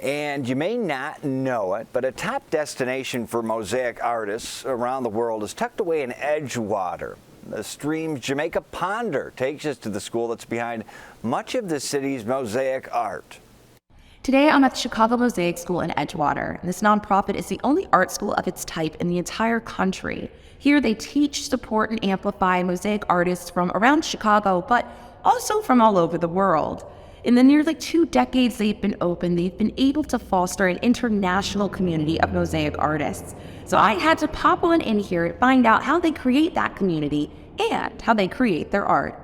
And you may not know it, but a top destination for mosaic artists around the world is tucked away in Edgewater. The stream's Jamaica Ponder takes us to the school that's behind much of the city's mosaic art. Today, I'm at the Chicago Mosaic School in Edgewater. This nonprofit is the only art school of its type in the entire country. Here, they teach, support, and amplify mosaic artists from around Chicago, but also from all over the world. In the nearly 2 decades they've been open, they've been able to foster an international community of mosaic artists. So I had to pop on in here to find out how they create that community and how they create their art.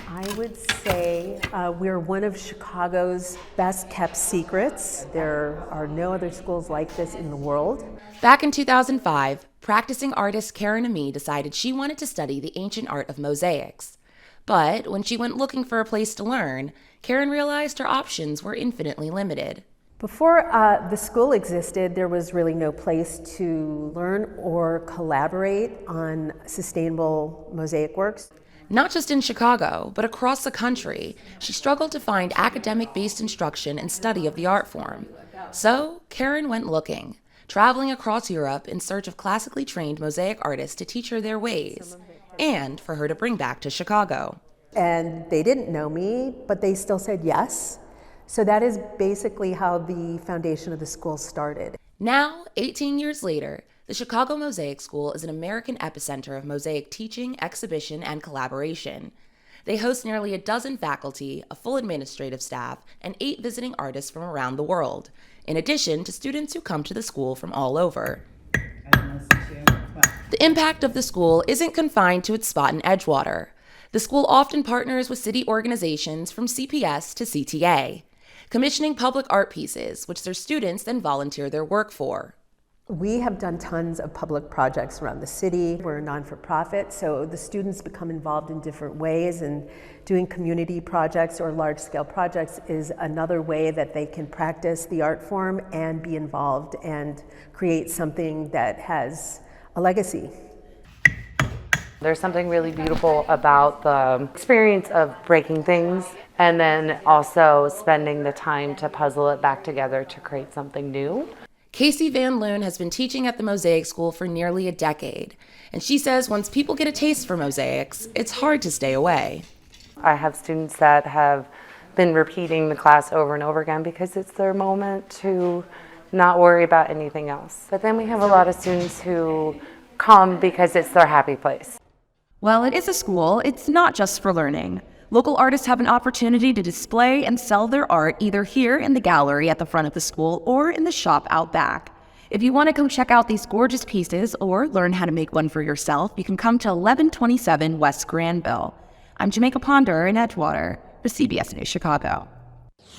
I would say we're one of Chicago's best kept secrets. There are no other schools like this in the world. Back in 2005, practicing artist Karen Amee decided she wanted to study the ancient art of mosaics. But when she went looking for a place to learn, Karen realized her options were infinitely limited. Before the school existed, there was really no place to learn or collaborate on sustainable mosaic works. Not just in Chicago, but across the country, she struggled to find academic-based instruction and study of the art form. So Karen went looking, traveling across Europe in search of classically trained mosaic artists to teach her their ways, and for her to bring back to Chicago. And they didn't know me, but they still said yes. So that is basically how the foundation of the school started. Now, 18 years later, the Chicago Mosaic School is an American epicenter of mosaic teaching, exhibition, and collaboration. They host nearly a dozen faculty, a full administrative staff, and 8 visiting artists from around the world, in addition to students who come to the school from all over. The impact of the school isn't confined to its spot in Edgewater. The school often partners with city organizations from CPS to CTA, commissioning public art pieces, which their students then volunteer their work for. We have done tons of public projects around the city. We're a non-for-profit, so the students become involved in different ways, and doing community projects or large-scale projects is another way that they can practice the art form and be involved and create something that has a legacy. There's something really beautiful about the experience of breaking things and then also spending the time to puzzle it back together to create something new. Casey Van Loon has been teaching at the Mosaic School for nearly a decade, and she says once people get a taste for mosaics, it's hard to stay away. I have students that have been repeating the class over and over again because it's their moment to not worry about anything else. But then we have a lot of students who come because it's their happy place. While it is a school, it's not just for learning. Local artists have an opportunity to display and sell their art either here in the gallery at the front of the school or in the shop out back. If you want to go check out these gorgeous pieces or learn how to make one for yourself, you can come to 1127 West Granville. I'm Jamaica Ponder in Edgewater for CBS News Chicago.